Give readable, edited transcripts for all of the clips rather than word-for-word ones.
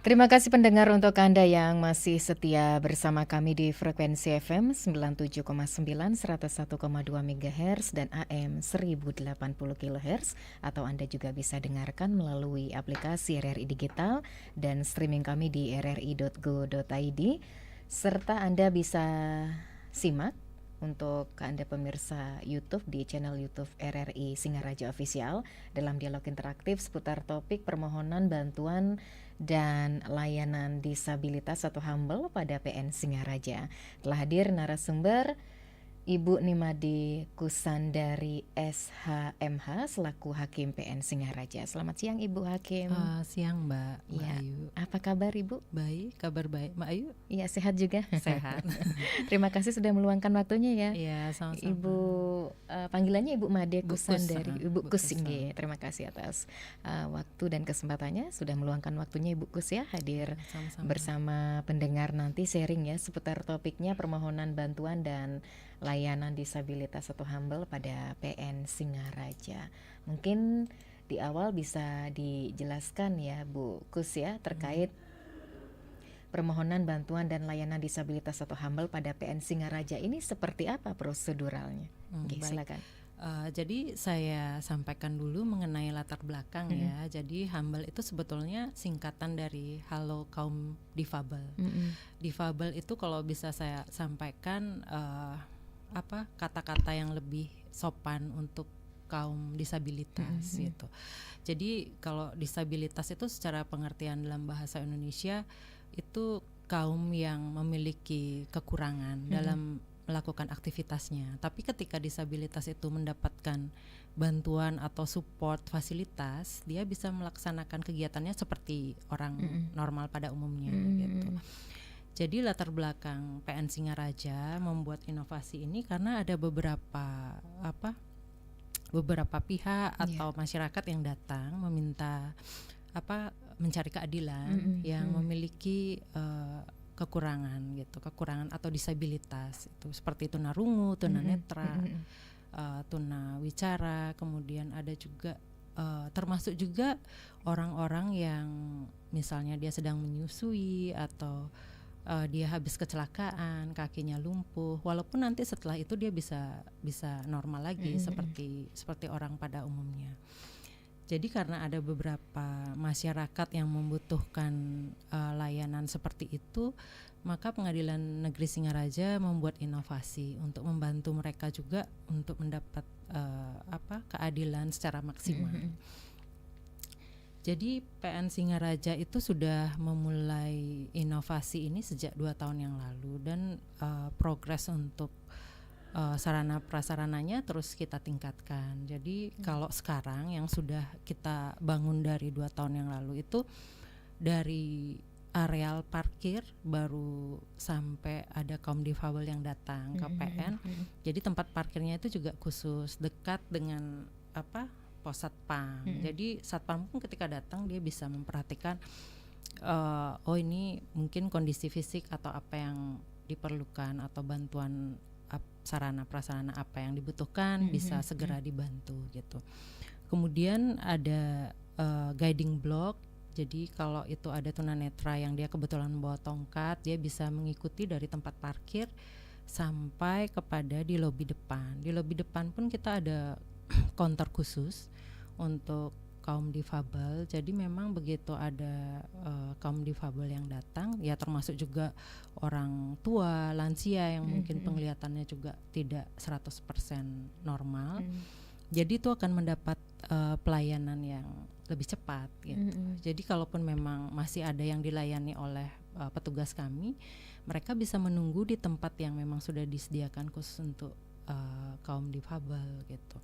Terima kasih pendengar untuk Anda yang masih setia bersama kami di frekuensi FM 97,9, 101,2 MHz dan AM 1080 kHz, atau Anda juga bisa dengarkan melalui aplikasi RRI Digital dan streaming kami di rri.go.id, serta Anda bisa simak untuk Anda pemirsa YouTube di channel YouTube RRI Singaraja Official dalam dialog interaktif seputar topik permohonan bantuan dan layanan disabilitas atau HAMBL pada PN Singaraja. Telah hadir narasumber Ibu Nimade Kusandari SHMH selaku Hakim PN Singaraja. Selamat siang Ibu Hakim. Siang Mbak Ya, Ayu. apa kabar Ibu? Baik, kabar baik. Mbak Ayu? Iya, sehat juga. Sehat. Terima kasih sudah meluangkan waktunya ya. Iya, sama-sama. Ibu panggilannya Ibu Made Bu Kus, Kusandari. Ibu Bu Kus Kus. Terima kasih atas waktu dan kesempatannya, sudah meluangkan waktunya Ibu Kus ya hadir Sama-sama. bersama pendengar nanti sharing ya seputar topiknya permohonan bantuan dan layanan disabilitas atau HAMBL pada PN Singaraja. Mungkin di awal bisa dijelaskan ya Bu Kus ya terkait permohonan bantuan dan layanan disabilitas atau HAMBL pada PN Singaraja ini seperti apa proseduralnya? Oke, Baik. silakan. Jadi saya sampaikan dulu mengenai latar belakang ya. Jadi HAMBL itu sebetulnya singkatan dari Halo Kaum Difabel. Difabel itu kalau bisa saya sampaikan kata-kata yang lebih sopan untuk kaum disabilitas gitu. Jadi kalau disabilitas itu secara pengertian dalam bahasa Indonesia itu kaum yang memiliki kekurangan dalam melakukan aktivitasnya. Tapi ketika disabilitas itu mendapatkan bantuan atau support fasilitas, dia bisa melaksanakan kegiatannya seperti orang normal pada umumnya gitu. Jadi latar belakang PN Singaraja membuat inovasi ini karena ada beberapa pihak atau masyarakat yang datang meminta mencari keadilan yang memiliki kekurangan atau disabilitas itu seperti tunarungu, tunanetra, tunawicara, kemudian ada juga termasuk juga orang-orang yang misalnya dia sedang menyusui atau dia habis kecelakaan, kakinya lumpuh, walaupun nanti setelah itu dia bisa normal lagi seperti orang pada umumnya. Jadi karena ada beberapa masyarakat yang membutuhkan layanan seperti itu, maka Pengadilan Negeri Singaraja membuat inovasi untuk membantu mereka juga untuk mendapat keadilan secara maksimal. Jadi PN Singaraja itu sudah memulai inovasi ini sejak 2 tahun yang lalu dan progres untuk sarana prasarananya terus kita tingkatkan. Jadi kalau sekarang yang sudah kita bangun dari 2 tahun yang lalu itu dari areal parkir baru sampai ada kaum difabel yang datang ke PN. Jadi tempat parkirnya itu juga khusus dekat dengan pos satpam. Jadi satpam pun ketika datang dia bisa memperhatikan ini mungkin kondisi fisik atau apa yang diperlukan atau bantuan sarana prasarana apa yang dibutuhkan bisa segera dibantu gitu. Kemudian ada guiding block. Jadi kalau itu ada tunanetra yang dia kebetulan membawa tongkat, dia bisa mengikuti dari tempat parkir sampai kepada di lobi depan. Di lobi depan pun kita ada counter khusus untuk kaum difabel. Jadi memang begitu ada kaum difabel yang datang, ya termasuk juga orang tua, lansia yang mungkin penglihatannya juga tidak 100% normal. Jadi itu akan mendapat pelayanan yang lebih cepat gitu. Jadi kalaupun memang masih ada yang dilayani oleh petugas kami, mereka bisa menunggu di tempat yang memang sudah disediakan khusus untuk kaum difabel gitu.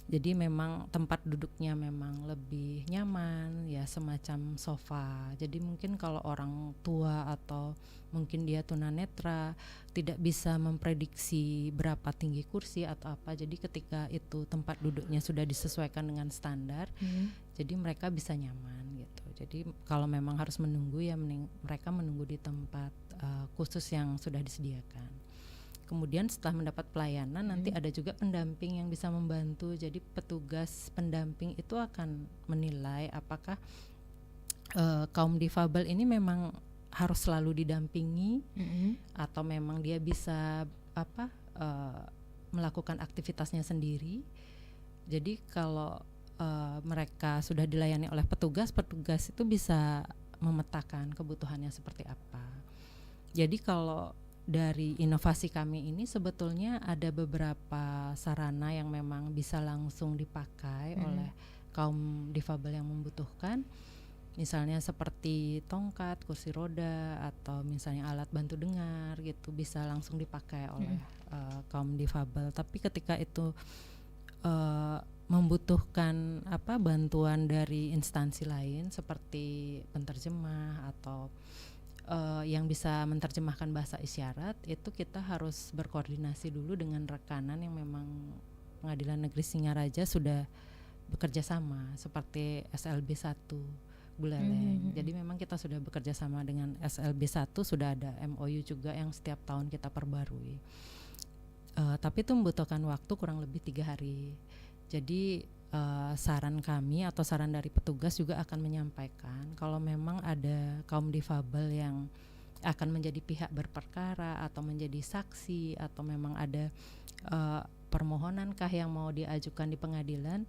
Jadi memang tempat duduknya memang lebih nyaman, ya semacam sofa. Jadi mungkin kalau orang tua atau mungkin dia tunanetra tidak bisa memprediksi berapa tinggi kursi atau apa. Jadi ketika itu tempat duduknya sudah disesuaikan dengan standar, jadi mereka bisa nyaman gitu. Jadi kalau memang harus menunggu ya mereka menunggu di tempat khusus yang sudah disediakan. Kemudian setelah mendapat pelayanan nanti ada juga pendamping yang bisa membantu. Jadi petugas pendamping itu akan menilai apakah kaum difabel ini memang harus selalu didampingi atau memang dia bisa melakukan aktivitasnya sendiri. Jadi kalau mereka sudah dilayani oleh petugas itu bisa memetakan kebutuhannya seperti apa. Jadi kalau dari inovasi kami ini sebetulnya ada beberapa sarana yang memang bisa langsung dipakai oleh kaum difabel yang membutuhkan. Misalnya seperti tongkat, kursi roda, atau misalnya alat bantu dengar gitu, bisa langsung dipakai oleh kaum difabel. Tapi ketika itu membutuhkan bantuan dari instansi lain seperti penterjemah atau yang bisa menerjemahkan bahasa isyarat, itu kita harus berkoordinasi dulu dengan rekanan yang memang Pengadilan Negeri Singaraja sudah bekerja sama, seperti SLB 1 Buleleng. Jadi memang kita sudah bekerja sama dengan SLB 1, sudah ada MOU juga yang setiap tahun kita perbarui. Tapi itu membutuhkan waktu kurang lebih 3 hari. Jadi saran kami atau saran dari petugas juga akan menyampaikan kalau memang ada kaum difabel yang akan menjadi pihak berperkara atau menjadi saksi, atau memang ada permohonankah yang mau diajukan di pengadilan,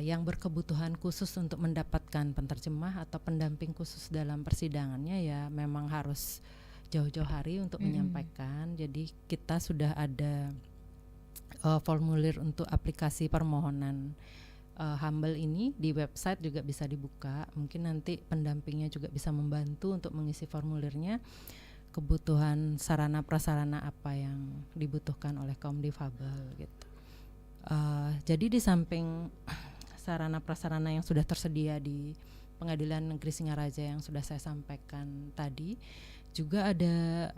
yang berkebutuhan khusus untuk mendapatkan penterjemah atau pendamping khusus dalam persidangannya, ya memang harus jauh-jauh hari untuk menyampaikan. Jadi kita sudah ada formulir untuk aplikasi permohonan Humble ini di website juga bisa dibuka. Mungkin nanti pendampingnya juga bisa membantu untuk mengisi formulirnya, kebutuhan sarana prasarana apa yang dibutuhkan oleh kaum difabel gitu. Jadi di samping sarana prasarana yang sudah tersedia di Pengadilan Negeri Singaraja yang sudah saya sampaikan tadi, juga ada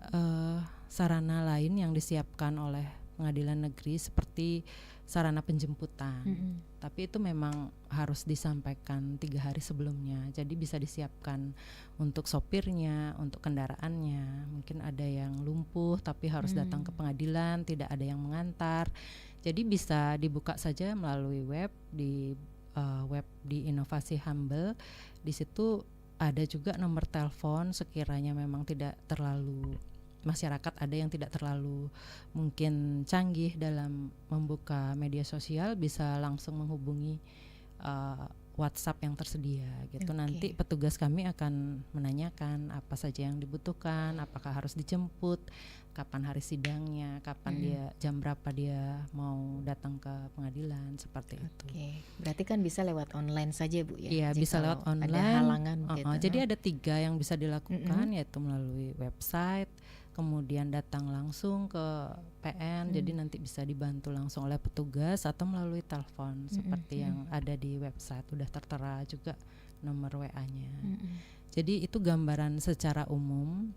sarana lain yang disiapkan oleh Pengadilan Negeri seperti sarana penjemputan. Tapi itu memang harus disampaikan 3 hari sebelumnya. Jadi bisa disiapkan untuk sopirnya, untuk kendaraannya. Mungkin ada yang lumpuh tapi harus datang ke pengadilan, tidak ada yang mengantar. Jadi bisa dibuka saja melalui web di Inovasi Humble. Di situ ada juga nomor telepon sekiranya memang tidak terlalu, masyarakat ada yang tidak terlalu mungkin canggih dalam membuka media sosial, bisa langsung menghubungi WhatsApp yang tersedia gitu. Nanti petugas kami akan menanyakan apa saja yang dibutuhkan, apakah harus dijemput, kapan hari sidangnya, kapan dia, jam berapa dia mau datang ke pengadilan, seperti itu. Berarti kan bisa lewat online saja, Bu, ya? Iya, bisa lewat online. Ada halangan gitu. Jadi ada 3 yang bisa dilakukan, yaitu melalui website, kemudian datang langsung ke PN, jadi nanti bisa dibantu langsung oleh petugas, atau melalui telepon seperti yang ada di website, udah tertera juga nomor WA-nya. Jadi itu gambaran secara umum.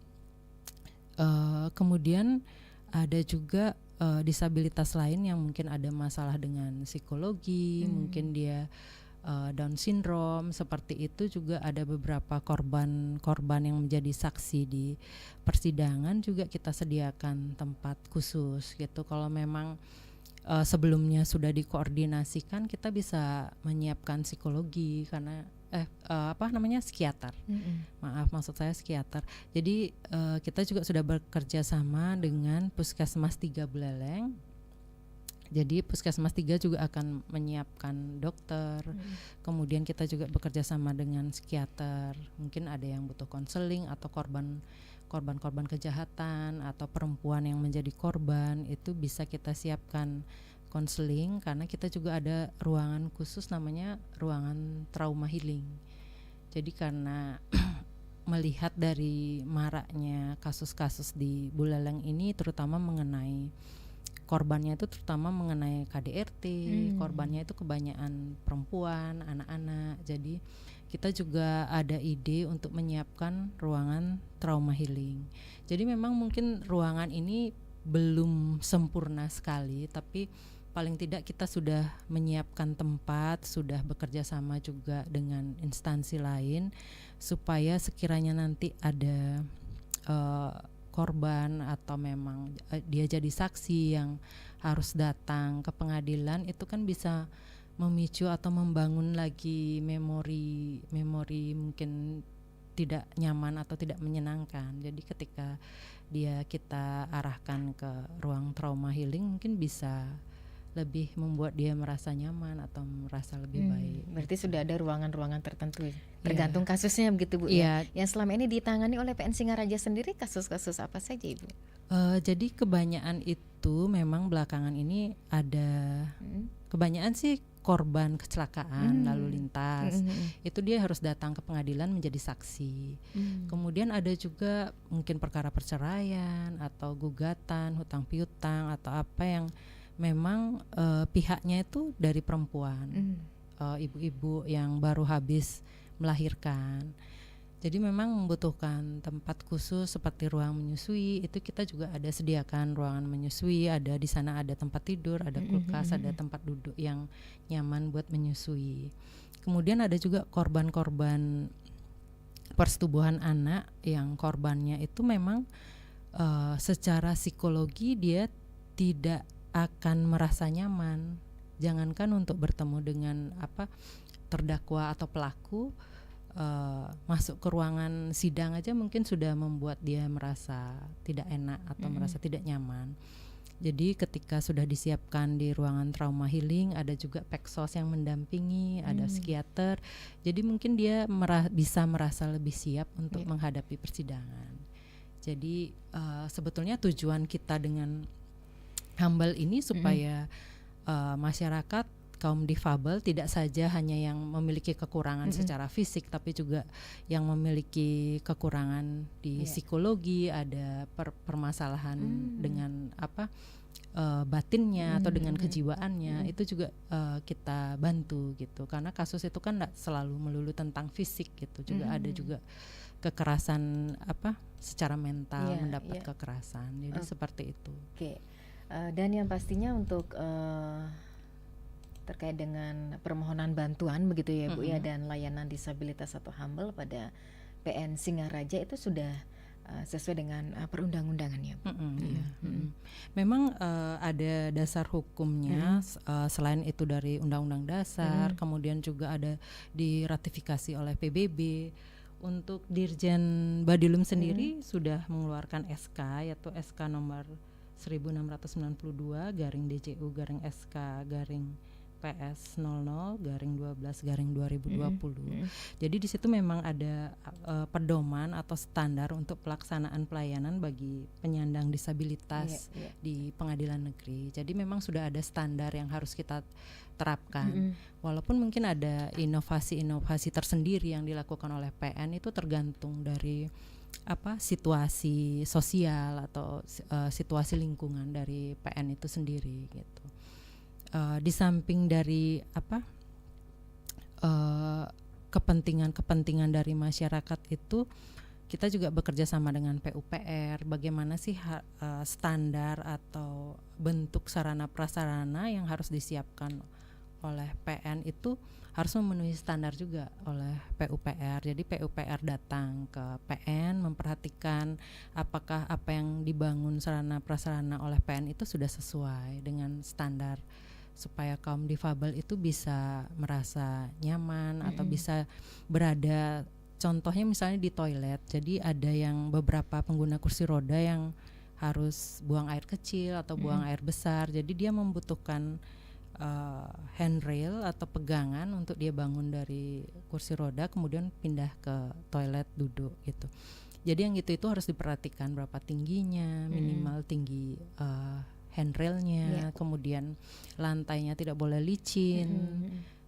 Kemudian ada juga disabilitas lain yang mungkin ada masalah dengan psikologi, mungkin dia Down syndrome, seperti itu juga ada beberapa korban yang menjadi saksi di persidangan, juga kita sediakan tempat khusus gitu. Kalau memang sebelumnya sudah dikoordinasikan, kita bisa menyiapkan psikologi karena psikiater. Maksud saya psikiater. Jadi kita juga sudah bekerja sama dengan Puskesmas 3 Buleleng. Jadi Puskesmas 3 juga akan menyiapkan dokter. Kemudian kita juga bekerja sama dengan psikiater. Mungkin ada yang butuh konseling atau korban kejahatan atau perempuan yang menjadi korban, itu bisa kita siapkan konseling, karena kita juga ada ruangan khusus namanya ruangan trauma healing. Jadi karena melihat dari maraknya kasus-kasus di Buleleng ini, terutama mengenai korbannya itu terutama mengenai KDRT, korbannya itu kebanyakan perempuan, anak-anak. Jadi kita juga ada ide untuk menyiapkan ruangan trauma healing. Jadi memang mungkin ruangan ini belum sempurna sekali, tapi paling tidak kita sudah menyiapkan tempat, sudah bekerja sama juga dengan instansi lain, supaya sekiranya nanti ada korban atau memang dia jadi saksi yang harus datang ke pengadilan, itu kan bisa memicu atau membangun lagi memori mungkin tidak nyaman atau tidak menyenangkan. Jadi ketika kita arahkan ke ruang trauma healing, mungkin bisa lebih membuat dia merasa nyaman atau merasa lebih baik. Berarti sudah ada ruangan-ruangan tertentu, tergantung kasusnya begitu Bu ya. Yang selama ini ditangani oleh PN Singaraja sendiri kasus-kasus apa saja Ibu? Jadi kebanyakan itu memang belakangan ini ada kebanyakan sih korban kecelakaan lalu lintas. Itu dia harus datang ke pengadilan menjadi saksi. Kemudian ada juga mungkin perkara perceraian atau gugatan, hutang piutang atau apa yang memang pihaknya itu dari perempuan, ibu-ibu yang baru habis melahirkan. Jadi memang membutuhkan tempat khusus seperti ruang menyusui. Itu kita juga ada sediakan ruangan menyusui, ada di sana ada tempat tidur, ada kulkas, ada tempat duduk yang nyaman buat menyusui. Kemudian ada juga korban-korban persetubuhan anak yang korbannya itu memang secara psikologi dia tidak akan merasa nyaman. Jangankan untuk bertemu dengan terdakwa atau pelaku, masuk ke ruangan sidang aja mungkin sudah membuat dia merasa tidak enak atau merasa tidak nyaman. Jadi ketika sudah disiapkan di ruangan trauma healing, ada juga peksos yang mendampingi, ada psikiater. Jadi mungkin dia bisa merasa lebih siap untuk menghadapi persidangan. Jadi sebetulnya tujuan kita dengan Humble ini supaya masyarakat kaum difabel tidak saja hanya yang memiliki kekurangan secara fisik, tapi juga yang memiliki kekurangan di psikologi, ada permasalahan dengan batinnya atau dengan kejiwaannya, itu juga kita bantu gitu. Karena kasus itu kan tidak selalu melulu tentang fisik gitu, juga ada juga kekerasan secara mental, mendapat kekerasan. Jadi seperti itu. Dan yang pastinya untuk terkait dengan permohonan bantuan begitu ya Bu ya, dan layanan disabilitas atau Humble pada PN Singaraja itu sudah sesuai dengan perundang-undangannya Bu. Memang ada dasar hukumnya, selain itu dari Undang-Undang Dasar, kemudian juga ada diratifikasi oleh PBB. Untuk Dirjen Badilum sendiri sudah mengeluarkan SK, yaitu SK nomor 1692/DJU/SK/PS00/12/2020. Jadi di situ memang ada pedoman atau standar untuk pelaksanaan pelayanan bagi penyandang disabilitas di pengadilan negeri. Jadi memang sudah ada standar yang harus kita terapkan. Walaupun mungkin ada inovasi-inovasi tersendiri yang dilakukan oleh PN, itu tergantung dari situasi sosial atau situasi lingkungan dari PN itu sendiri gitu. Di samping dari kepentingan dari masyarakat itu, kita juga bekerja sama dengan PUPR. Bagaimana sih standar atau bentuk sarana prasarana yang harus disiapkan oleh PN itu harus memenuhi standar juga oleh PUPR. Jadi PUPR datang ke PN memperhatikan apakah apa yang dibangun sarana prasarana oleh PN itu sudah sesuai dengan standar, supaya kaum difabel itu bisa merasa nyaman atau bisa berada, contohnya misalnya di toilet. Jadi ada yang beberapa pengguna kursi roda yang harus buang air kecil atau buang air besar, jadi dia membutuhkan handrail atau pegangan untuk dia bangun dari kursi roda kemudian pindah ke toilet duduk gitu. Jadi yang itu harus diperhatikan berapa tingginya, minimal tinggi handrailnya, kemudian lantainya tidak boleh licin,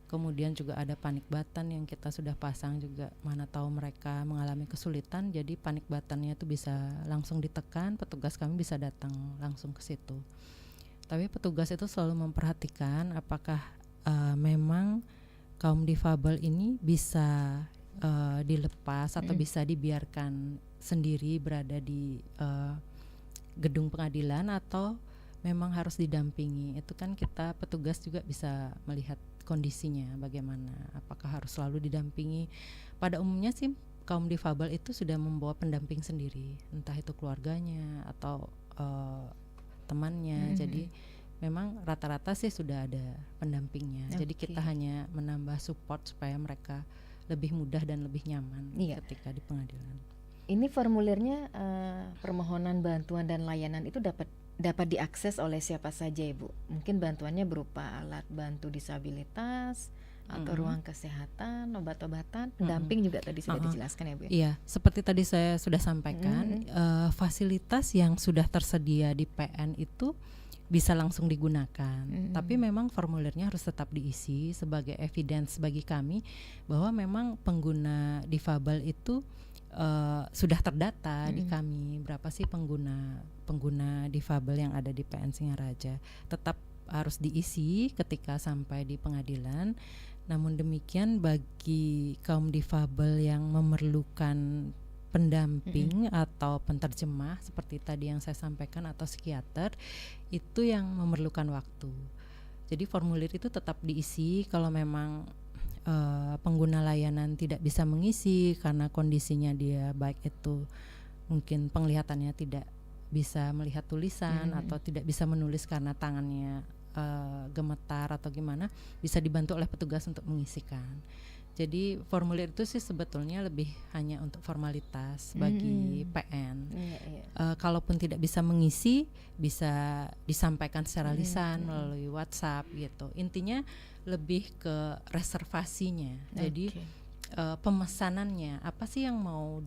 kemudian juga ada panic button yang kita sudah pasang juga, mana tahu mereka mengalami kesulitan, jadi panic buttonnya itu bisa langsung ditekan, petugas kami bisa datang langsung ke situ. Tapi petugas itu selalu memperhatikan apakah memang kaum difabel ini bisa dilepas atau bisa dibiarkan sendiri berada di gedung pengadilan atau memang harus didampingi. Itu kan kita petugas juga bisa melihat kondisinya bagaimana, apakah harus selalu didampingi. Pada umumnya sih kaum difabel itu sudah membawa pendamping sendiri, entah itu keluarganya atau temannya. Jadi memang rata-rata sih sudah ada pendampingnya. Jadi Oke. kita hanya menambah support supaya mereka lebih mudah dan lebih nyaman Iya. ketika di pengadilan. Ini formulirnya permohonan bantuan dan layanan itu dapat diakses oleh siapa saja, Ibu? Mungkin bantuannya berupa alat bantu disabilitas atau ruang kesehatan, obat-obatan, pendamping juga tadi sudah dijelaskan ya, Bu ya? Iya, seperti tadi saya sudah sampaikan, fasilitas yang sudah tersedia di PN itu bisa langsung digunakan. Tapi memang formulirnya harus tetap diisi sebagai evidence bagi kami bahwa memang pengguna difabel itu sudah terdata di kami. Berapa sih pengguna difabel yang ada di PN Singaraja? Tetap harus diisi ketika sampai di pengadilan. Namun demikian bagi kaum difabel yang memerlukan pendamping atau penterjemah seperti tadi yang saya sampaikan atau psikiater, itu yang memerlukan waktu. Jadi formulir itu tetap diisi kalau memang pengguna layanan tidak bisa mengisi karena kondisinya dia baik itu mungkin penglihatannya tidak bisa melihat tulisan atau tidak bisa menulis karena tangannya gemetar atau gimana, bisa dibantu oleh petugas untuk mengisikan. Jadi formulir itu sih sebetulnya lebih hanya untuk formalitas bagi PN. Kalaupun tidak bisa mengisi, bisa disampaikan secara lisan melalui WhatsApp gitu. Intinya lebih ke reservasinya. Jadi pemesanannya apa sih yang mau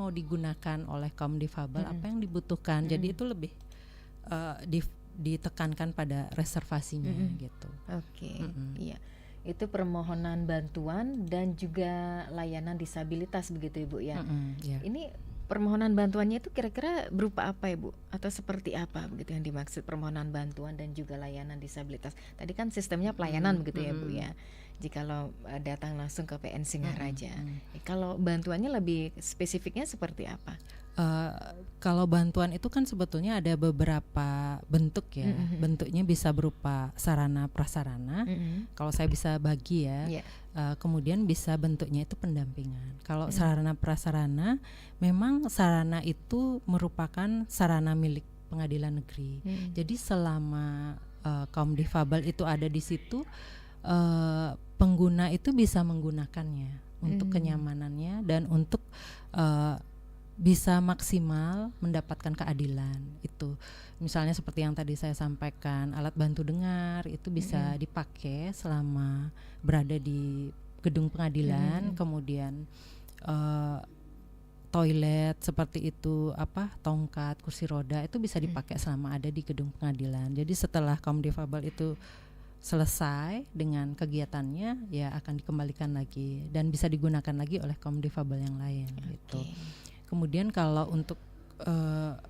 digunakan oleh kaum difabel, apa yang dibutuhkan. Jadi itu lebih ditekankan pada reservasinya gitu. Iya. Itu permohonan bantuan dan juga layanan disabilitas begitu Ibu ya. Yeah. Ini permohonan bantuannya itu kira-kira berupa apa Ibu? Atau seperti apa begitu yang dimaksud permohonan bantuan dan juga layanan disabilitas? Tadi kan sistemnya pelayanan begitu ya Bu ya. Jikalau datang langsung ke PN Singaraja. Kalau bantuannya lebih spesifiknya seperti apa? Kalau bantuan itu kan sebetulnya ada beberapa bentuk ya. Bentuknya bisa berupa sarana prasarana. Kalau saya bisa bagi ya. Kemudian bisa bentuknya itu pendampingan. Kalau sarana prasarana, memang sarana itu merupakan sarana milik pengadilan negeri. Jadi selama kaum difabel itu ada di situ, pengguna itu bisa menggunakannya untuk kenyamanannya dan untuk bisa maksimal mendapatkan keadilan. Itu misalnya seperti yang tadi saya sampaikan, alat bantu dengar itu bisa dipakai selama berada di gedung pengadilan. Kemudian toilet seperti itu, tongkat, kursi roda itu bisa dipakai selama ada di gedung pengadilan. Jadi setelah kaum difabel itu selesai dengan kegiatannya, ya akan dikembalikan lagi dan bisa digunakan lagi oleh kaum difabel yang lain gitu. Kemudian kalau untuk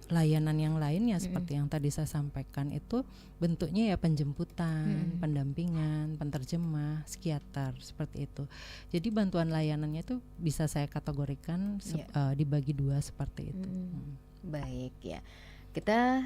layanan yang lainnya seperti yang tadi saya sampaikan itu bentuknya ya penjemputan, pendampingan, penterjemah, psikiater seperti itu. Jadi bantuan layanannya itu bisa saya kategorikan dibagi dua seperti itu. Baik ya. Kita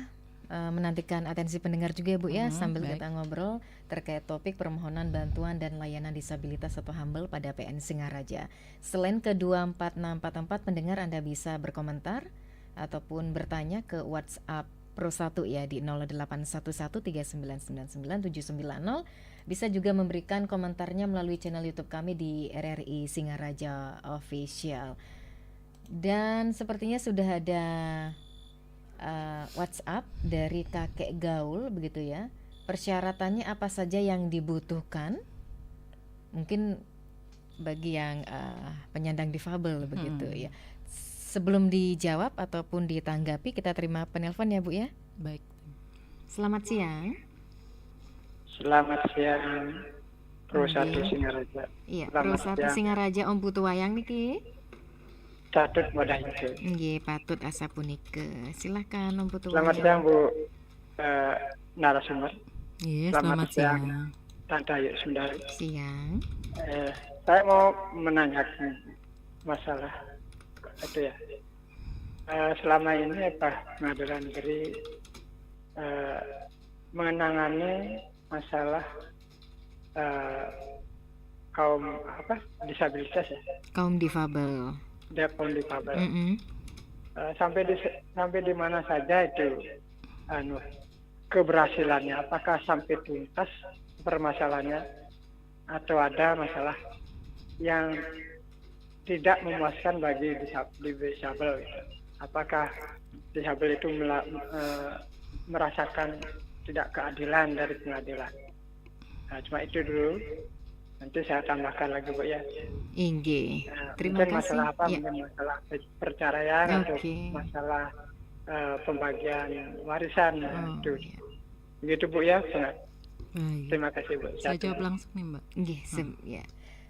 menantikan atensi pendengar juga ya Bu ya sambil baik. kita ngobrol terkait topik permohonan bantuan dan layanan disabilitas atau HAMBEL pada PN Singaraja. Selain ke 24644 pendengar Anda bisa berkomentar ataupun bertanya ke WhatsApp Pro 1 ya di 081139999790. Bisa juga memberikan komentarnya melalui channel YouTube kami di RRI Singaraja Official. Dan sepertinya sudah ada WhatsApp dari kakek gaul begitu ya. Persyaratannya apa saja yang dibutuhkan? Mungkin bagi yang penyandang difabel begitu ya. Sebelum dijawab ataupun ditanggapi, kita terima penelpon ya Bu ya. Baik. Selamat siang. Selamat siang, Pro 1 Singaraja. Iya, Selamat Pro 1 siang. Singaraja Om Putu Wayang niki. Catut modal itu. Nggih, patut asa punike. Silakan Om Putu Selamat Wayang. siang Bu narasumber. Iya, Selamat selamat siang. Tante Ayu Sundari. Siang. Saya mau menanyakan masalah itu ya. Selama ini pengadilan negeri menangani masalah kaum disabilitas ya. Kaum difabel. Kaum difabel. Sampai di mana saja itu keberhasilannya, apakah sampai tuntas permasalahannya atau ada masalah yang tidak memuaskan bagi disabel gitu. Apakah disabel itu merasakan tidak keadilan dari pengadilan. Nah, cuma itu dulu. Nanti saya tambahkan lagi, Bu ya. Inge, terima mungkin kasih. masalah apa? Ya. Mungkin masalah perceraian atau Oke. masalah pembagian warisan. Oh, Itu. ya. Begitu, Bu ya. Baik. Terima kasih, Bu. Saya jawab langsung nih, Mbak. Nggih, ya.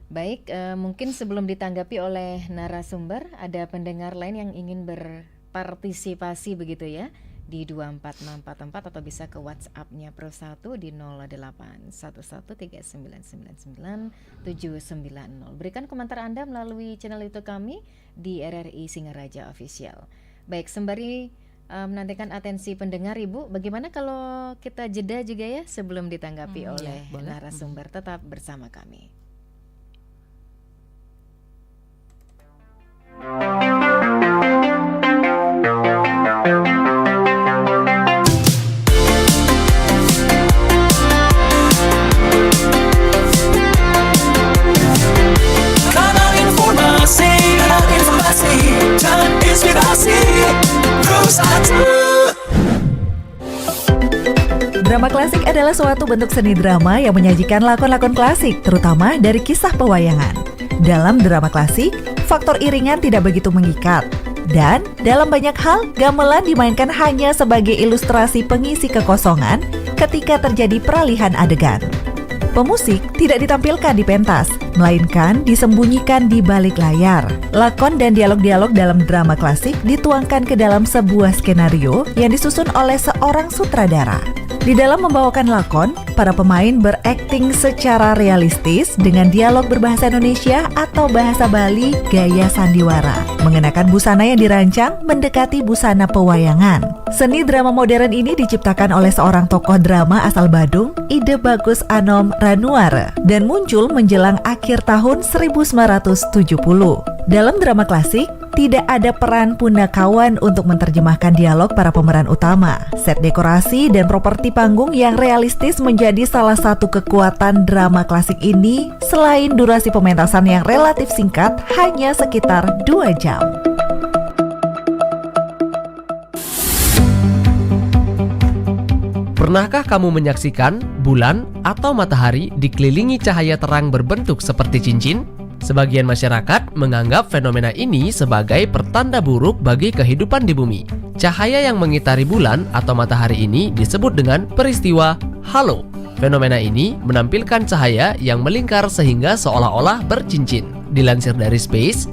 Baik, mungkin sebelum ditanggapi oleh narasumber, ada pendengar lain yang ingin berpartisipasi begitu ya di 24644 atau bisa ke WhatsApp-nya Pro 1 di 08113999 Berikan komentar Anda melalui channel YouTube kami di RRI Singaraja Official. Baik, sembari menantikan atensi pendengar, Ibu, bagaimana kalau kita jeda juga ya sebelum ditanggapi oleh ya, boleh. narasumber? Tetap bersama kami. Kanal informasi dan inspirasi Pro 1. Drama klasik adalah suatu bentuk seni drama yang menyajikan lakon-lakon klasik, terutama dari kisah pewayangan. Dalam drama klasik, faktor iringan tidak begitu mengikat. Dan dalam banyak hal, gamelan dimainkan hanya sebagai ilustrasi pengisi kekosongan ketika terjadi peralihan adegan. Pemusik tidak ditampilkan di pentas, melainkan disembunyikan di balik layar. Lakon dan dialog-dialog dalam drama klasik dituangkan ke dalam sebuah skenario yang disusun oleh seorang sutradara. Di dalam membawakan lakon, para pemain berakting secara realistis dengan dialog berbahasa Indonesia atau bahasa Bali gaya sandiwara, mengenakan busana yang dirancang mendekati busana pewayangan. Seni drama modern ini diciptakan oleh seorang tokoh drama asal Badung, Ide Bagus Anom Ranuare, dan muncul menjelang akhir tahun 1970. Dalam drama klasik, tidak ada peran punakawan untuk menerjemahkan dialog para pemeran utama. Set dekorasi dan properti panggung yang realistis menjadi salah satu kekuatan drama klasik ini, selain durasi pementasan yang relatif singkat, hanya sekitar 2 jam. Pernahkah kamu menyaksikan bulan atau matahari dikelilingi cahaya terang berbentuk seperti cincin? Sebagian masyarakat menganggap fenomena ini sebagai pertanda buruk bagi kehidupan di bumi. Cahaya yang mengitari bulan atau matahari ini disebut dengan peristiwa halo. Fenomena ini menampilkan cahaya yang melingkar sehingga seolah-olah bercincin. Dilansir dari Space,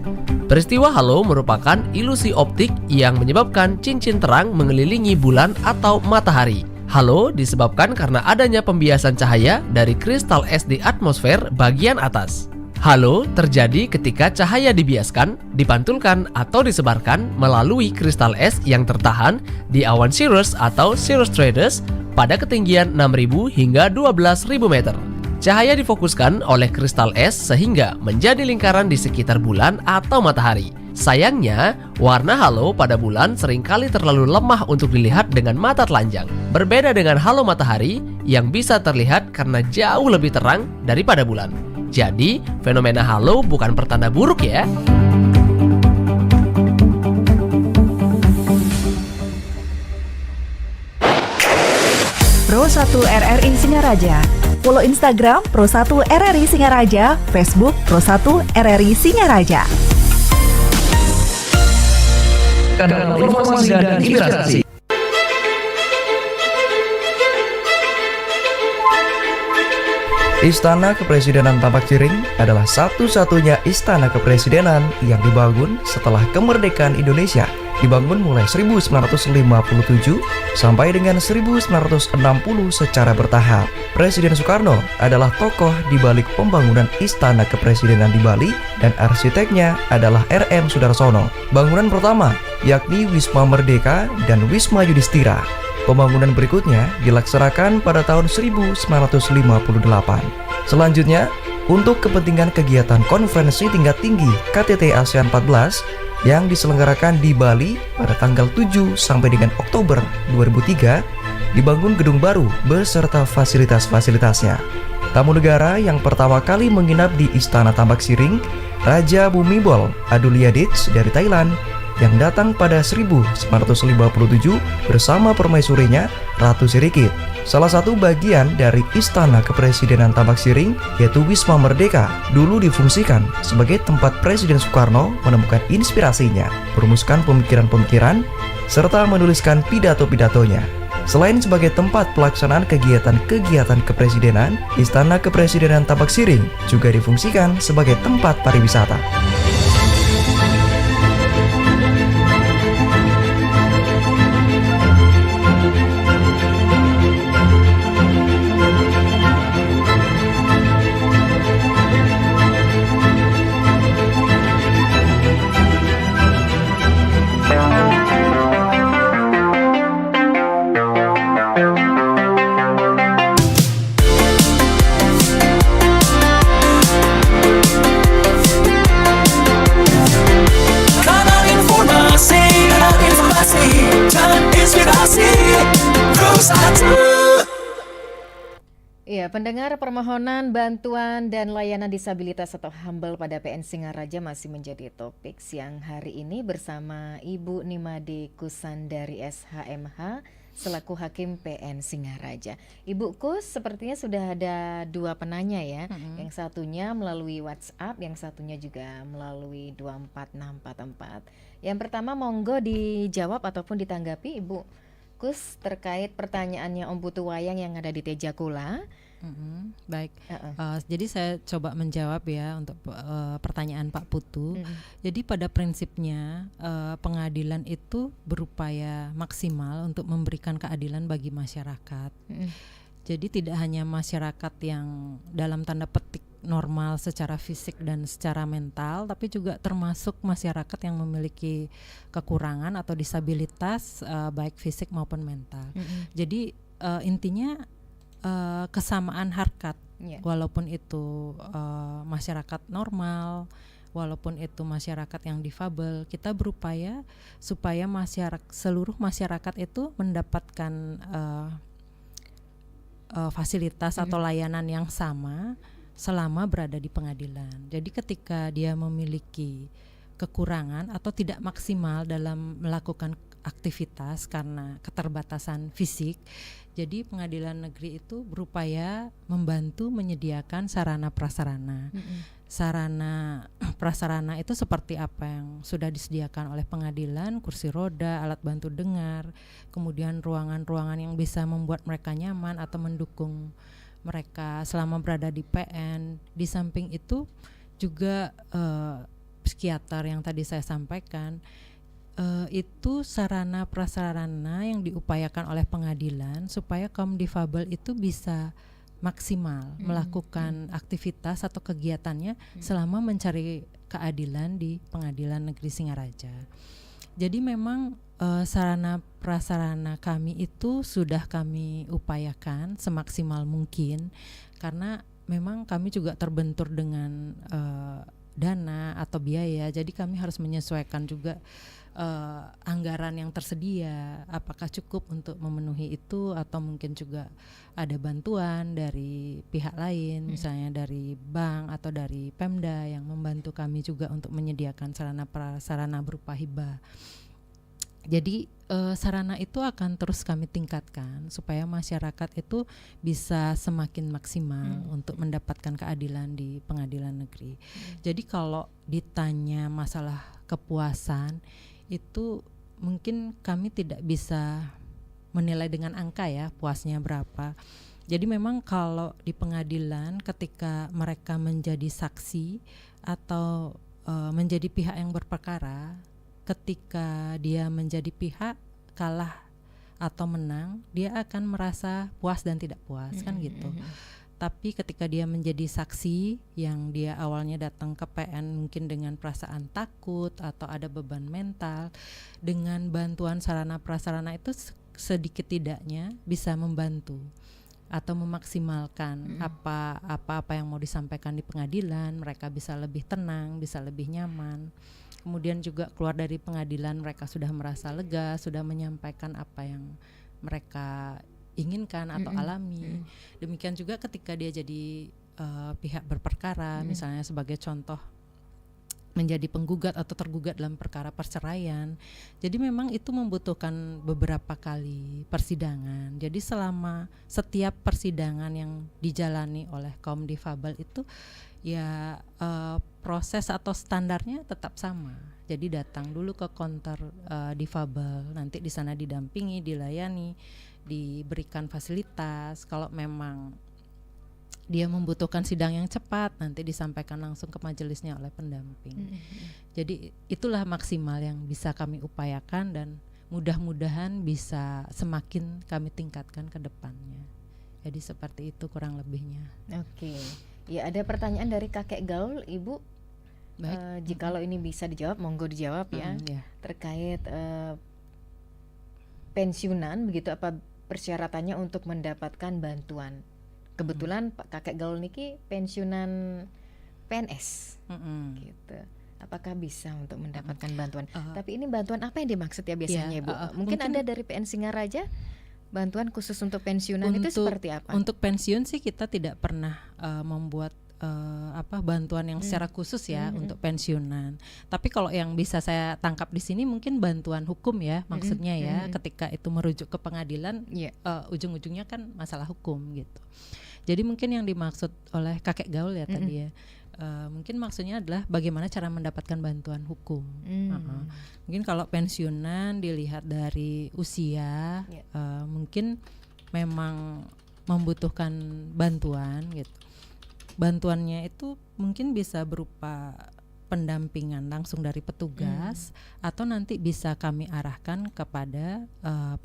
peristiwa halo merupakan ilusi optik yang menyebabkan cincin terang mengelilingi bulan atau matahari. Halo disebabkan karena adanya pembiasan cahaya dari kristal es di atmosfer bagian atas. Halo terjadi ketika cahaya dibiaskan, dipantulkan atau disebarkan melalui kristal es yang tertahan di awan cirrus atau cirrus stratus pada ketinggian 6.000 hingga 12.000 meter. Cahaya difokuskan oleh kristal es sehingga menjadi lingkaran di sekitar bulan atau matahari. Sayangnya, warna halo pada bulan seringkali terlalu lemah untuk dilihat dengan mata telanjang. Berbeda dengan halo matahari yang bisa terlihat karena jauh lebih terang daripada bulan. Jadi, fenomena halo bukan pertanda buruk ya. Pro 1 RRI Singaraja. Follow Instagram Pro 1 RRI Singaraja, Facebook Pro 1 RRI Singaraja. Kanal informasi dan inspirasi. Istana Kepresidenan Tampak Ciring adalah satu-satunya istana kepresidenan yang dibangun setelah kemerdekaan Indonesia. Dibangun mulai 1957 sampai dengan 1960 secara bertahap. Presiden Soekarno adalah tokoh di balik pembangunan Istana Kepresidenan di Bali dan arsiteknya adalah R.M. Sudarsono. Bangunan pertama yakni Wisma Merdeka dan Wisma Yudhistira. Pembangunan berikutnya dilaksanakan pada tahun 1958. Selanjutnya, untuk kepentingan kegiatan konferensi tingkat tinggi KTT ASEAN 14 yang diselenggarakan di Bali pada tanggal 7 sampai dengan Oktober 2003, dibangun gedung baru beserta fasilitas-fasilitasnya. Tamu negara yang pertama kali menginap di Istana Tambak Siring, Raja Bhumibol Adulyadej dari Thailand, yang datang pada 1957 bersama permaisurinya Ratu Sirikit. Salah satu bagian dari Istana Kepresidenan Tambak Siring, yaitu Wisma Merdeka, dulu difungsikan sebagai tempat Presiden Soekarno menemukan inspirasinya, merumuskan pemikiran-pemikiran, serta menuliskan pidato-pidatonya. Selain sebagai tempat pelaksanaan kegiatan-kegiatan kepresidenan, Istana Kepresidenan Tambak Siring juga difungsikan sebagai tempat pariwisata. Kanal informasi dan inspirasi Terus Atu. Iya, pendengar, permohonan bantuan dan layanan disabilitas atau HAMBEL pada PN Singaraja masih menjadi topik siang hari ini bersama Ibu Nimade Kusandari SHMH selaku Hakim PN Singaraja. Ibu Kus, sepertinya sudah ada 2 penanya ya. Yang satunya melalui WhatsApp, yang satunya juga melalui 24644. Yang pertama monggo dijawab ataupun ditanggapi Ibu Kus terkait pertanyaannya Om Putu Wayang yang ada di Tejakula. Baik, jadi saya coba menjawab ya untuk pertanyaan Pak Putu. Jadi pada prinsipnya pengadilan itu berupaya maksimal untuk memberikan keadilan bagi masyarakat. Jadi tidak hanya masyarakat yang dalam tanda petik normal secara fisik dan secara mental, tapi juga termasuk masyarakat yang memiliki kekurangan atau disabilitas baik fisik maupun mental. Jadi intinya kesamaan harkat, walaupun itu masyarakat normal, walaupun itu masyarakat yang difabel, kita berupaya supaya seluruh masyarakat itu mendapatkan fasilitas atau layanan yang sama selama berada di pengadilan. Jadi ketika dia memiliki kekurangan atau tidak maksimal dalam melakukan aktivitas karena keterbatasan fisik, jadi pengadilan negeri itu berupaya membantu menyediakan sarana prasarana. Sarana prasarana itu seperti apa yang sudah disediakan oleh pengadilan, kursi roda, alat bantu dengar, kemudian ruangan-ruangan yang bisa membuat mereka nyaman atau mendukung mereka selama berada di PN. Di samping itu juga psikiater yang tadi saya sampaikan, itu sarana prasarana yang diupayakan oleh pengadilan supaya kaum difabel itu bisa maksimal melakukan aktivitas atau kegiatannya selama mencari keadilan di Pengadilan Negeri Singaraja. Jadi memang sarana prasarana kami itu sudah kami upayakan semaksimal mungkin, karena memang kami juga terbentur dengan dana atau biaya, jadi kami harus menyesuaikan juga anggaran yang tersedia, apakah cukup untuk memenuhi itu atau mungkin juga ada bantuan dari pihak lain, misalnya dari bank atau dari Pemda yang membantu kami juga untuk menyediakan sarana prasarana berupa hibah. Jadi sarana itu akan terus kami tingkatkan supaya masyarakat itu bisa semakin maksimal untuk mendapatkan keadilan di pengadilan negeri. Jadi kalau ditanya masalah kepuasan, itu mungkin kami tidak bisa menilai dengan angka ya puasnya berapa. Jadi memang kalau di pengadilan ketika mereka menjadi saksi atau menjadi pihak yang berperkara, ketika dia menjadi pihak kalah atau menang, dia akan merasa puas dan tidak puas, kan gitu. Tapi ketika dia menjadi saksi yang dia awalnya datang ke PN mungkin dengan perasaan takut atau ada beban mental, dengan bantuan sarana prasarana itu sedikit tidaknya bisa membantu atau memaksimalkan apa yang mau disampaikan di pengadilan. Mereka bisa lebih tenang, bisa lebih nyaman. Kemudian juga keluar dari pengadilan mereka sudah merasa lega, sudah menyampaikan apa yang mereka inginkan atau alami. Demikian juga ketika dia jadi pihak berperkara, misalnya sebagai contoh menjadi penggugat atau tergugat dalam perkara perceraian. Jadi memang itu membutuhkan beberapa kali persidangan. Jadi selama setiap persidangan yang dijalani oleh kaum difabel itu ya proses atau standarnya tetap sama. Jadi datang dulu ke counter difabel, nanti di sana didampingi, dilayani, diberikan fasilitas. Kalau memang dia membutuhkan sidang yang cepat, nanti disampaikan langsung ke majelisnya oleh pendamping. Jadi itulah maksimal yang bisa kami upayakan dan mudah-mudahan bisa semakin kami tingkatkan ke depannya. Jadi seperti itu kurang lebihnya. Oke. Ya, ada pertanyaan dari kakek gaul, Ibu. Baik. Jikalau ini bisa dijawab, monggo dijawab ya. Ya. Terkait pensiunan, begitu apa persyaratannya untuk mendapatkan bantuan? Kebetulan Pak kakek gaul niki pensiunan PNS, gitu. Apakah bisa untuk mendapatkan bantuan? Tapi ini bantuan apa yang dimaksud ya biasanya, Ibu? Mungkin ada dari PN Singaraja bantuan khusus untuk pensiunan itu seperti apa? Untuk pensiun sih kita tidak pernah membuat bantuan yang secara khusus ya untuk pensiunan. Tapi kalau yang bisa saya tangkap di sini mungkin bantuan hukum ya, maksudnya ya, ketika itu merujuk ke pengadilan, ujung-ujungnya kan masalah hukum gitu. Jadi mungkin yang dimaksud oleh kakek gaul ya tadi ya, mungkin maksudnya adalah bagaimana cara mendapatkan bantuan hukum. Mungkin kalau pensiunan dilihat dari usia, mungkin memang membutuhkan bantuan gitu. Bantuannya itu mungkin bisa berupa pendampingan langsung dari petugas atau nanti bisa kami arahkan kepada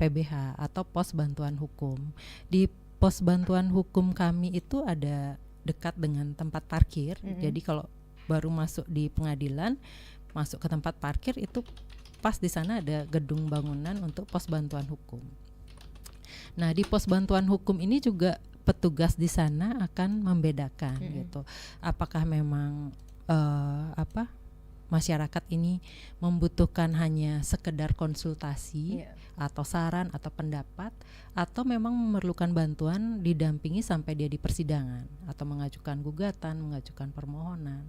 PBH atau pos bantuan hukum. Di pos bantuan hukum kami itu ada dekat dengan tempat parkir. Jadi kalau baru masuk di pengadilan, masuk ke tempat parkir itu pas di sana ada gedung bangunan untuk pos bantuan hukum. Nah, di pos bantuan hukum ini juga petugas di sana akan membedakan gitu. Apakah memang masyarakat ini membutuhkan hanya sekedar konsultasi atau saran atau pendapat, atau memang memerlukan bantuan didampingi sampai dia di persidangan atau mengajukan gugatan, mengajukan permohonan,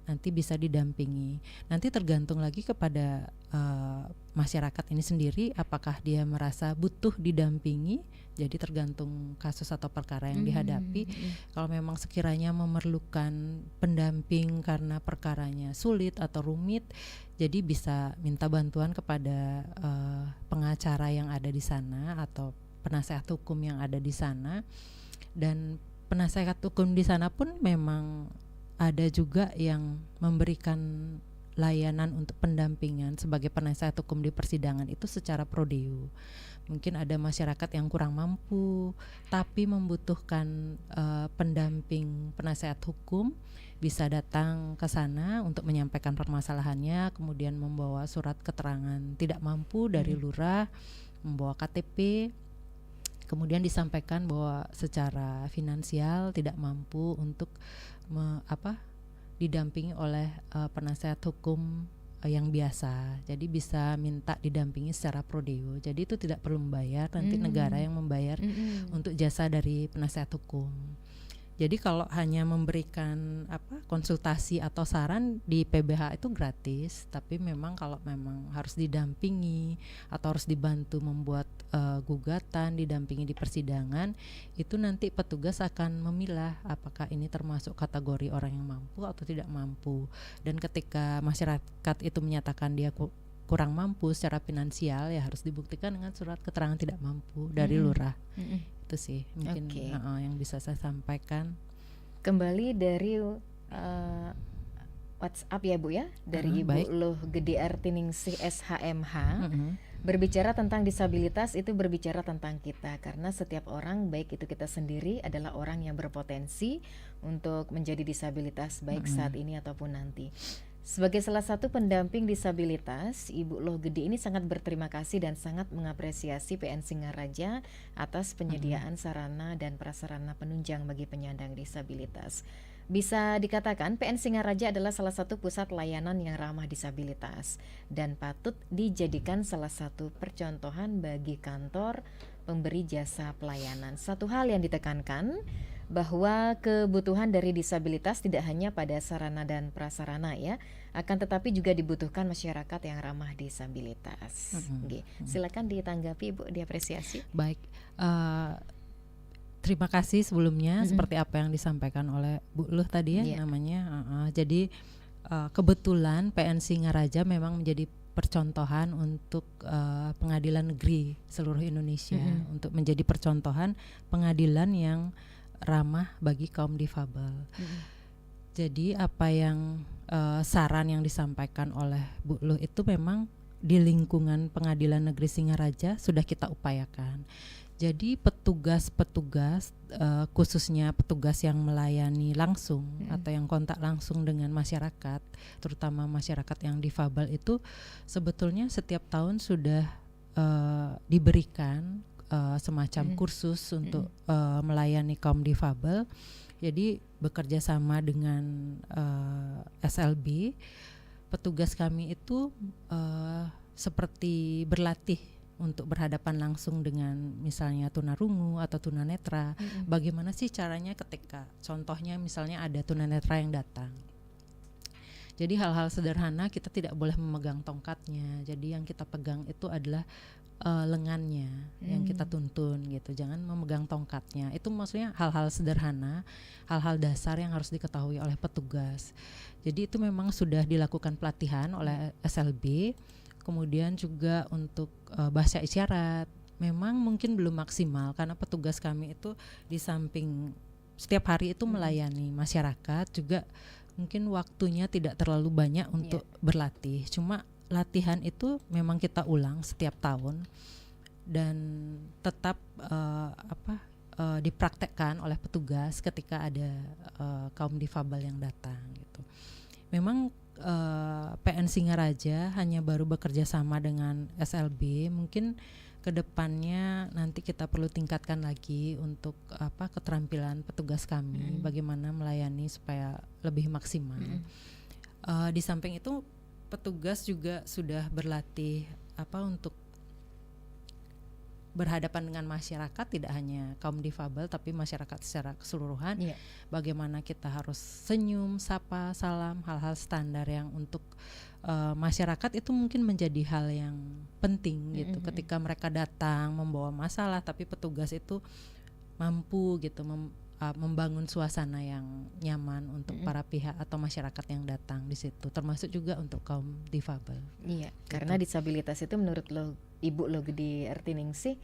nanti bisa didampingi. Nanti tergantung lagi kepada masyarakat ini sendiri, apakah dia merasa butuh didampingi. Jadi tergantung kasus atau perkara yang dihadapi. Kalau memang sekiranya memerlukan pendamping karena perkaranya sulit atau rumit, jadi bisa minta bantuan kepada pengacara yang ada di sana atau penasehat hukum yang ada di sana. Dan penasehat hukum di sana pun memang ada juga yang memberikan layanan untuk pendampingan sebagai penasehat hukum di persidangan itu secara pro deo. Mungkin ada masyarakat yang kurang mampu tapi membutuhkan pendamping penasehat hukum, bisa datang ke sana untuk menyampaikan permasalahannya, kemudian membawa surat keterangan tidak mampu dari lurah, membawa KTP, kemudian disampaikan bahwa secara finansial tidak mampu untuk didampingi oleh penasehat hukum yang biasa. Jadi bisa minta didampingi secara pro deo. Jadi itu tidak perlu membayar, nanti negara yang membayar untuk jasa dari penasehat hukum. Jadi kalau hanya memberikan konsultasi atau saran di PBH itu gratis, tapi memang kalau memang harus didampingi atau harus dibantu membuat gugatan, didampingi di persidangan, itu nanti petugas akan memilah apakah ini termasuk kategori orang yang mampu atau tidak mampu. Dan ketika masyarakat itu menyatakan dia kurang mampu secara finansial, ya harus dibuktikan dengan surat keterangan tidak mampu dari lurah. Itu sih mungkin yang bisa saya sampaikan. Kembali dari WhatsApp ya Bu ya, dari Ibu Loh Gede Artiningsih SHMH. Berbicara tentang disabilitas itu berbicara tentang kita, karena setiap orang, baik itu kita sendiri, adalah orang yang berpotensi untuk menjadi disabilitas baik saat ini ataupun nanti. Sebagai salah satu pendamping disabilitas, Ibu Loh Gede ini sangat berterima kasih dan sangat mengapresiasi PN Singaraja atas penyediaan sarana dan prasarana penunjang bagi penyandang disabilitas. Bisa dikatakan PN Singaraja adalah salah satu pusat layanan yang ramah disabilitas dan patut dijadikan salah satu percontohan bagi kantor pemberi jasa pelayanan. Satu hal yang ditekankan bahwa kebutuhan dari disabilitas tidak hanya pada sarana dan prasarana ya, akan tetapi juga dibutuhkan masyarakat yang ramah disabilitas. Oke, silakan ditanggapi Bu, diapresiasi. Baik, terima kasih sebelumnya seperti apa yang disampaikan oleh Bu Luh tadi ya namanya. Jadi kebetulan PN Singaraja memang menjadi percontohan untuk pengadilan negeri seluruh Indonesia, untuk menjadi percontohan pengadilan yang ramah bagi kaum difabel. Jadi apa yang saran yang disampaikan oleh Bu Luh itu memang di lingkungan pengadilan negeri Singaraja sudah kita upayakan. Jadi petugas-petugas khususnya petugas yang melayani langsung atau yang kontak langsung dengan masyarakat, terutama masyarakat yang difabel itu sebetulnya setiap tahun sudah diberikan semacam kursus untuk melayani kaum difabel. Jadi bekerja sama dengan SLB, petugas kami itu seperti berlatih untuk berhadapan langsung dengan misalnya tunarungu atau tunanetra. Bagaimana sih caranya ketika contohnya misalnya ada tunanetra yang datang. Jadi hal-hal sederhana kita tidak boleh memegang tongkatnya. Jadi yang kita pegang itu adalah lengannya yang kita tuntun gitu. Jangan memegang tongkatnya. Itu maksudnya hal-hal sederhana, hal-hal dasar yang harus diketahui oleh petugas. Jadi itu memang sudah dilakukan pelatihan oleh SLB. Kemudian juga untuk bahasa isyarat memang mungkin belum maksimal karena petugas kami itu di samping setiap hari itu melayani masyarakat juga mungkin waktunya tidak terlalu banyak untuk berlatih. Cuma latihan itu memang kita ulang setiap tahun dan tetap dipraktekkan oleh petugas ketika ada kaum difabel yang datang gitu. Memang PN Singaraja hanya baru bekerja sama dengan SLB. Mungkin kedepannya nanti kita perlu tingkatkan lagi untuk keterampilan petugas kami, bagaimana melayani supaya lebih maksimal. Di samping itu petugas juga sudah berlatih untuk berhadapan dengan masyarakat, tidak hanya kaum difabel tapi masyarakat secara keseluruhan. Bagaimana kita harus senyum, sapa, salam, hal-hal standar yang untuk masyarakat itu mungkin menjadi hal yang penting gitu. Ketika mereka datang membawa masalah tapi petugas itu mampu gitu membangun suasana yang nyaman untuk para pihak atau masyarakat yang datang di situ, termasuk juga untuk kaum difabel. Iya, karena disabilitas itu menurut Ibu Logedi Ertiningsih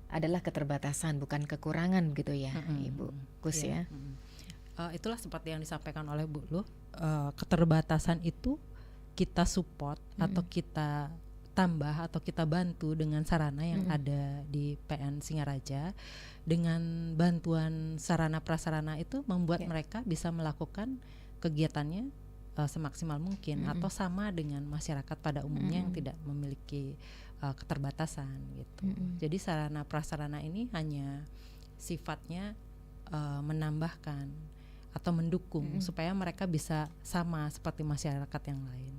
adalah keterbatasan bukan kekurangan gitu ya, Ibu Kus ya. Itulah seperti yang disampaikan oleh Bu Luh, keterbatasan itu kita support atau kita tambah atau kita bantu dengan sarana yang ada di PN Singaraja. Dengan bantuan sarana prasarana itu membuat mereka bisa melakukan kegiatannya semaksimal mungkin atau sama dengan masyarakat pada umumnya yang tidak memiliki keterbatasan gitu. Jadi sarana prasarana ini hanya sifatnya menambahkan atau mendukung supaya mereka bisa sama seperti masyarakat yang lain.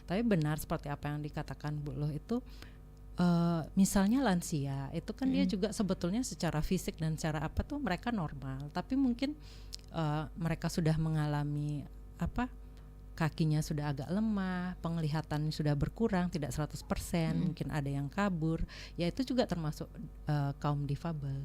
Tapi benar seperti apa yang dikatakan Bu Luh itu, misalnya lansia itu kan dia juga sebetulnya secara fisik dan secara apa tuh mereka normal, tapi mungkin mereka sudah mengalami kakinya sudah agak lemah, penglihatan sudah berkurang, tidak 100%, mungkin ada yang kabur, ya itu juga termasuk kaum difabel.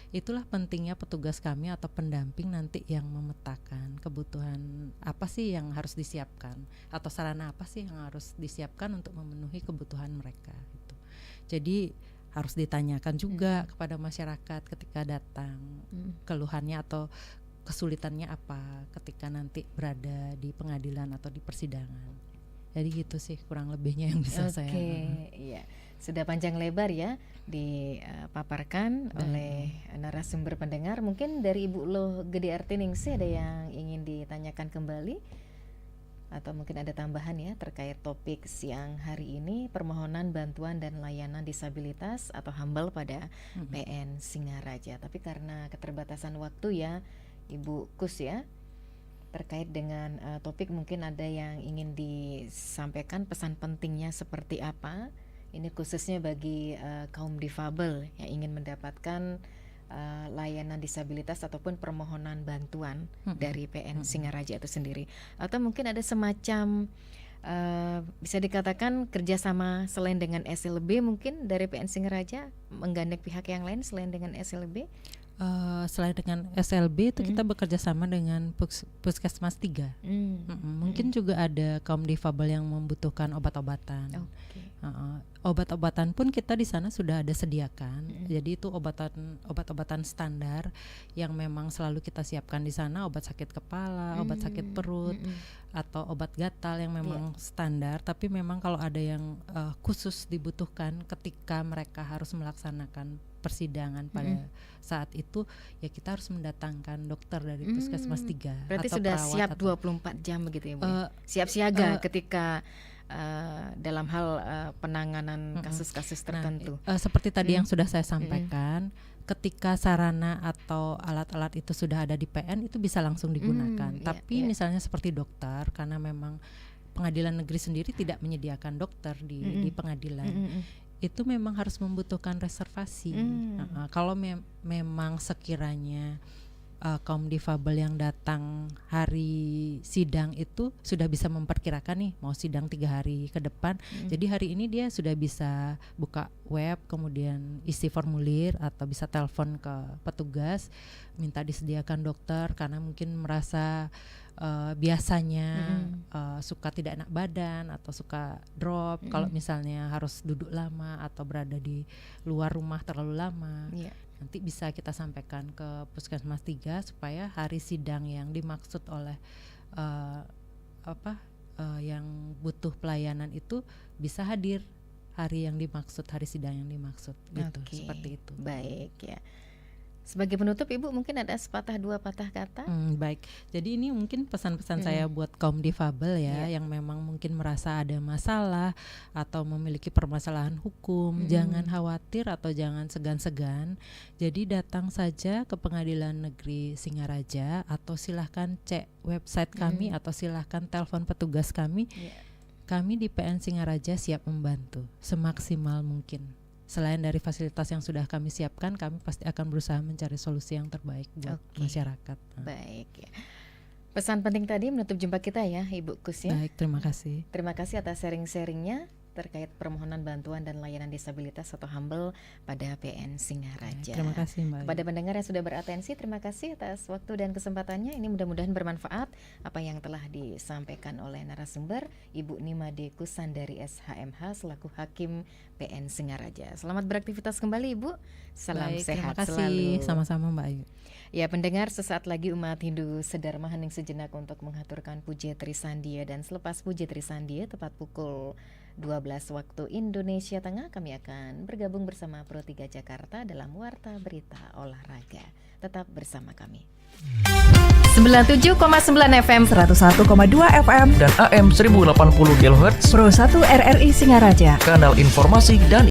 Itulah pentingnya petugas kami atau pendamping nanti yang memetakan kebutuhan apa sih yang harus disiapkan atau sarana apa sih yang harus disiapkan untuk memenuhi kebutuhan mereka gitu. Jadi harus ditanyakan juga kepada masyarakat ketika datang keluhannya atau kesulitannya apa ketika nanti berada di pengadilan atau di persidangan. Jadi gitu sih kurang lebihnya yang bisa saya. Iya. Sudah panjang lebar ya dipaparkan oleh narasumber pendengar. Mungkin dari Ibu Logedi Ertiningsih ada yang ingin ditanyakan kembali atau mungkin ada tambahan ya terkait topik siang hari ini, permohonan bantuan dan layanan disabilitas atau HAMBAL pada PN Singaraja. Tapi karena keterbatasan waktu ya Ibu Kus ya, terkait dengan topik, mungkin ada yang ingin disampaikan pesan pentingnya seperti apa? Ini khususnya bagi kaum difabel yang ingin mendapatkan layanan disabilitas ataupun permohonan bantuan dari PN Singaraja itu sendiri. Atau mungkin ada semacam bisa dikatakan kerjasama selain dengan SLB, mungkin dari PN Singaraja menggandeng pihak yang lain selain dengan SLB? Selain dengan SLB itu kita bekerja sama dengan Puskesmas 3. Mungkin juga ada kaum difabel yang membutuhkan obat-obatan. Obat-obatan pun kita di sana sudah ada sediakan. Jadi itu obat-obatan standar yang memang selalu kita siapkan di sana, obat sakit kepala, obat sakit perut, atau obat gatal yang memang standar. Tapi memang kalau ada yang khusus dibutuhkan ketika mereka harus melaksanakan persidangan pada saat itu, ya kita harus mendatangkan dokter dari Puskesmas 3. Berarti atau sudah perawat siap atau 24 jam begitu ya Bu? Siap siaga ketika dalam hal penanganan kasus-kasus tertentu. Seperti tadi yang sudah saya sampaikan, ketika sarana atau alat-alat itu sudah ada di PN, itu bisa langsung digunakan. Tapi misalnya seperti dokter, karena memang pengadilan negeri sendiri tidak menyediakan dokter di pengadilan, itu memang harus membutuhkan reservasi. Kalau memang sekiranya kaum difabel yang datang hari sidang itu sudah bisa memperkirakan nih mau sidang 3 hari ke depan, jadi hari ini dia sudah bisa buka web, kemudian isi formulir atau bisa telepon ke petugas minta disediakan dokter karena mungkin merasa biasanya suka tidak enak badan atau suka drop kalau misalnya harus duduk lama atau berada di luar rumah terlalu lama. Nanti bisa kita sampaikan ke Puskesmas 3 supaya hari sidang yang dimaksud oleh yang butuh pelayanan itu bisa hadir hari yang dimaksud, hari sidang yang dimaksud gitu. Seperti itu. Baik ya. Sebagai penutup Ibu mungkin ada sepatah dua patah kata? Baik, jadi ini mungkin pesan-pesan saya buat kaum difabel ya, yang memang mungkin merasa ada masalah atau memiliki permasalahan hukum. Jangan khawatir atau jangan segan-segan. Jadi datang saja ke Pengadilan Negeri Singaraja atau silahkan cek website kami atau silahkan telepon petugas kami. Kami di PN Singaraja siap membantu semaksimal mungkin. Selain dari fasilitas yang sudah kami siapkan, kami pasti akan berusaha mencari solusi yang terbaik buat masyarakat. Baik ya. Pesan penting tadi menutup jumpa kita ya Ibu Kus ya. Baik, terima kasih. Terima kasih atas sharing-sharingnya terkait permohonan bantuan dan layanan disabilitas atau HAMBEL pada PN Singaraja. Terima kasih Mbak. Kepada pendengar yang sudah beratensi, terima kasih atas waktu dan kesempatannya. Ini mudah-mudahan bermanfaat apa yang telah disampaikan oleh narasumber Ibu Nimade Kusandari SHMH selaku Hakim PN Singaraja. Selamat beraktivitas kembali Ibu. Salam Baik, sehat terima kasih. selalu. Sama-sama Mbak Ayu. Ya pendengar, sesaat lagi umat Hindu Sedharma hening sejenak untuk mengaturkan Puja Trisandia, dan selepas Puja Trisandia tepat pukul 12 waktu Indonesia Tengah kami akan bergabung bersama Pro 3 Jakarta dalam Warta Berita Olahraga. Tetap bersama kami. 97,9 FM, 101,2 FM, dan AM 1080 kHz Pro 1 RRI Singaraja. kanal informasi dan